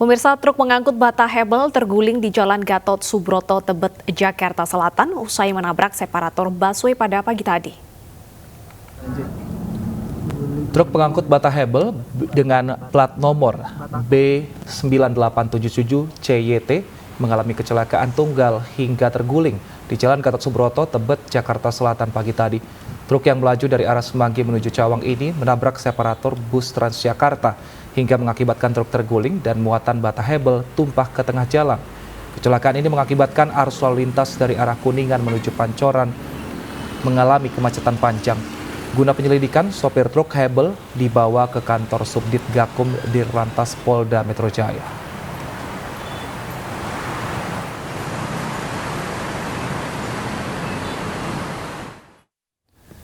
Pemirsa, truk pengangkut bata hebel terguling di Jalan Gatot Subroto, Tebet, Jakarta Selatan usai menabrak separator busway pada pagi tadi. Truk pengangkut bata hebel dengan plat nomor B9877CYT mengalami kecelakaan tunggal hingga terguling di Jalan Gatot Subroto, Tebet, Jakarta Selatan pagi tadi. Truk yang melaju dari arah Semanggi menuju Cawang ini menabrak separator bus Transjakarta hingga mengakibatkan truk terguling dan muatan bata hebel tumpah ke tengah jalan. Kecelakaan ini mengakibatkan arus lalu lintas dari arah Kuningan menuju Pancoran mengalami kemacetan panjang. Guna penyelidikan, sopir truk hebel dibawa ke kantor Subdit Gakum Dirlantas Polda Metro Jaya.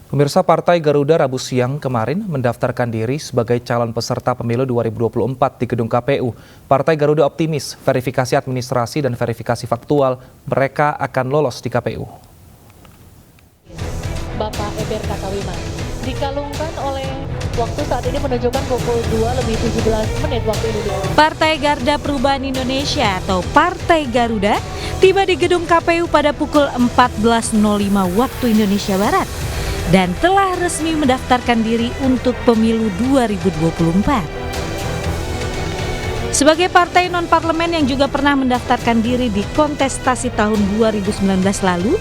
Pemirsa, Partai Garuda Rabu siang kemarin mendaftarkan diri sebagai calon peserta pemilu 2024 di gedung KPU. Partai Garuda optimis verifikasi administrasi dan verifikasi faktual mereka akan lolos di KPU. Bapak Eber Katawiman dikalungkan oleh waktu saat ini menunjukkan pukul 2:17 waktu Indonesia. Partai Garda Perubahan Indonesia atau Partai Garuda tiba di gedung KPU pada pukul 14.05 waktu Indonesia Barat dan telah resmi mendaftarkan diri untuk pemilu 2024. Sebagai partai non-parlemen yang juga pernah mendaftarkan diri di kontestasi tahun 2019 lalu,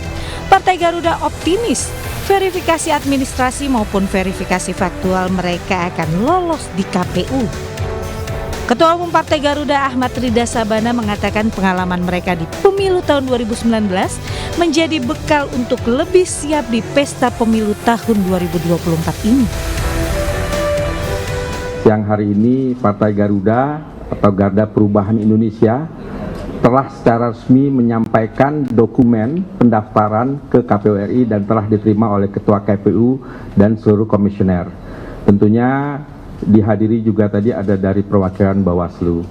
Partai Garuda optimis verifikasi administrasi maupun verifikasi faktual mereka akan lolos di KPU. Ketua Umum Partai Garuda Ahmad Rida Sabana mengatakan pengalaman mereka di pemilu tahun 2019 menjadi bekal untuk lebih siap di pesta pemilu tahun 2024 ini. Siang hari ini Partai Garuda atau Garda Perubahan Indonesia telah secara resmi menyampaikan dokumen pendaftaran ke KPU RI dan telah diterima oleh Ketua KPU dan seluruh komisioner. Tentunya dihadiri juga tadi ada dari perwakilan Bawaslu.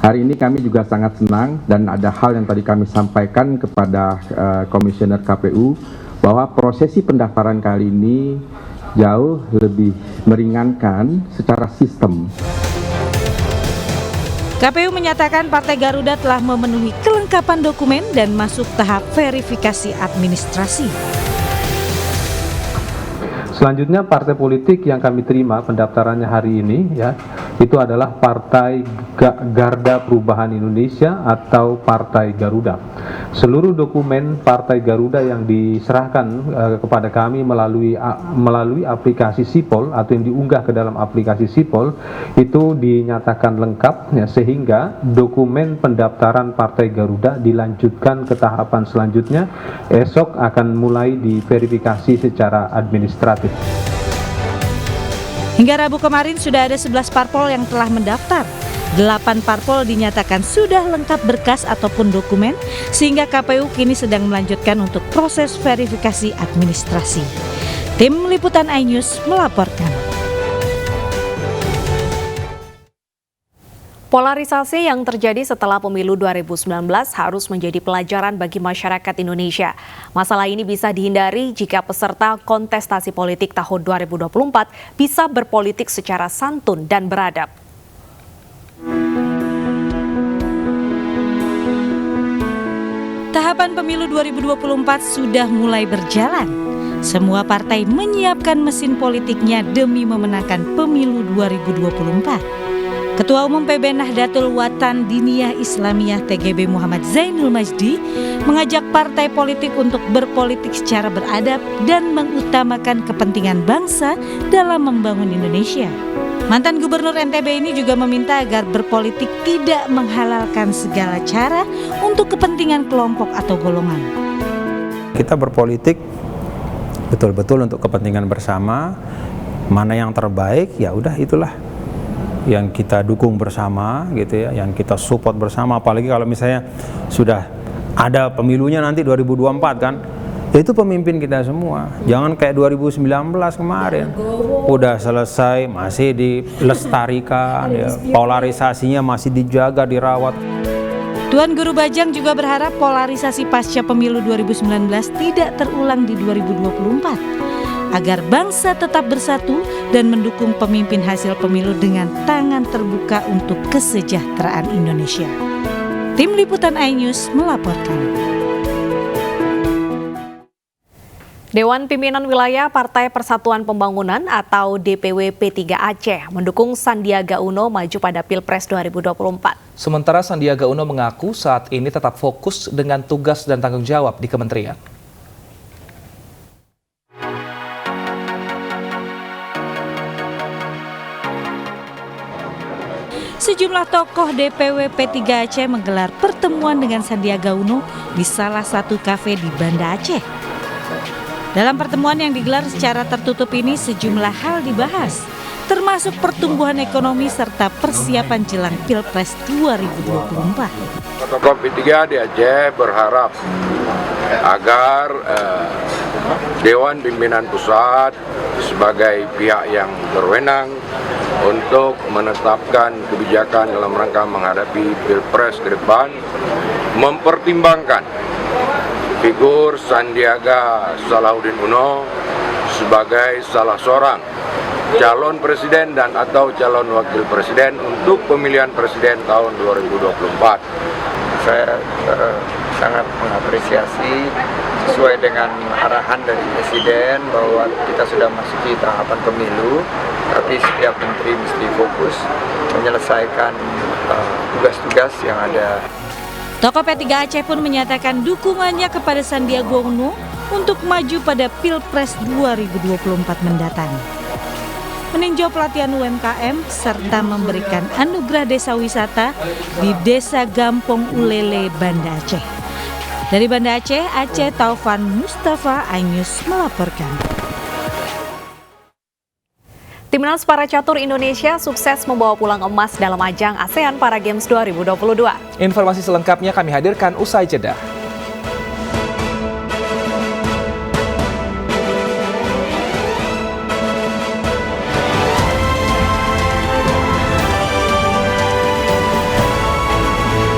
Hari ini kami juga sangat senang dan ada hal yang tadi kami sampaikan kepada komisioner KPU bahwa prosesi pendaftaran kali ini jauh lebih meringankan secara sistem. KPU menyatakan Partai Garuda telah memenuhi kelengkapan dokumen dan masuk tahap verifikasi administrasi. Selanjutnya partai politik yang kami terima pendaftarannya hari ini itu adalah Partai Garda Perubahan Indonesia atau Partai Garuda. Seluruh dokumen Partai Garuda yang diserahkan kepada kami melalui aplikasi Sipol atau yang diunggah ke dalam aplikasi Sipol itu dinyatakan lengkap sehingga dokumen pendaftaran Partai Garuda dilanjutkan ke tahapan selanjutnya. Esok akan mulai diverifikasi secara administratif. Hingga Rabu kemarin sudah ada 11 parpol yang telah mendaftar. 8 parpol dinyatakan sudah lengkap berkas ataupun dokumen, sehingga KPU kini sedang melanjutkan untuk proses verifikasi administrasi. Tim Liputan iNews melaporkan. Polarisasi yang terjadi setelah pemilu 2019 harus menjadi pelajaran bagi masyarakat Indonesia. Masalah ini bisa dihindari jika peserta kontestasi politik tahun 2024 bisa berpolitik secara santun dan beradab. Tahapan pemilu 2024 sudah mulai berjalan. Semua partai menyiapkan mesin politiknya demi memenangkan pemilu 2024. Ketua Umum PB Nahdlatul Watan Diniyah Islamiyah TGB Muhammad Zainul Majdi mengajak partai politik untuk berpolitik secara beradab dan mengutamakan kepentingan bangsa dalam membangun Indonesia. Mantan Gubernur NTB ini juga meminta agar berpolitik tidak menghalalkan segala cara untuk kepentingan kelompok atau golongan. Kita berpolitik betul-betul untuk kepentingan bersama, mana yang terbaik ya udah itulah yang kita dukung bersama gitu ya, yang kita support bersama, apalagi kalau misalnya sudah ada pemilunya nanti 2024 kan, itu pemimpin kita semua. Jangan kayak 2019 kemarin, udah selesai masih dilestarikan ya, polarisasinya masih dijaga, dirawat. Tuan Guru Bajang juga berharap polarisasi pasca pemilu 2019 tidak terulang di 2024. agar bangsa tetap bersatu dan mendukung pemimpin hasil pemilu dengan tangan terbuka untuk kesejahteraan Indonesia. Tim Liputan iNews melaporkan. Dewan Pimpinan Wilayah Partai Persatuan Pembangunan atau DPW P3 Aceh mendukung Sandiaga Uno maju pada Pilpres 2024. Sementara Sandiaga Uno mengaku saat ini tetap fokus dengan tugas dan tanggung jawab di kementerian. Sejumlah tokoh DPW P3 Aceh menggelar pertemuan dengan Sandiaga Uno di salah satu kafe di Banda Aceh. Dalam pertemuan yang digelar secara tertutup ini sejumlah hal dibahas, termasuk pertumbuhan ekonomi serta persiapan jelang Pilpres 2024. Tokoh P3 di Aceh berharap agar Dewan Pimpinan Pusat sebagai pihak yang berwenang untuk menetapkan kebijakan dalam rangka menghadapi Pilpres ke depan mempertimbangkan figur Sandiaga Salahuddin Uno sebagai salah seorang calon presiden dan atau calon wakil presiden untuk pemilihan presiden tahun 2024. Saya sangat mengapresiasi sesuai dengan arahan dari Presiden bahwa kita sudah masuki tahapan pemilu, tapi setiap menteri mesti fokus menyelesaikan tugas-tugas yang ada. Tokoh P3 Aceh pun menyatakan dukungannya kepada Sandiaga Uno untuk maju pada Pilpres 2024 mendatang. Meninjau pelatihan UMKM serta memberikan anugerah desa wisata di Desa Gampong Ulele, Banda Aceh. Dari Banda Aceh, Taufan Mustafa iNews melaporkan. Timnas para catur Indonesia sukses membawa pulang emas dalam ajang ASEAN Para Games 2022. Informasi selengkapnya kami hadirkan usai jeda.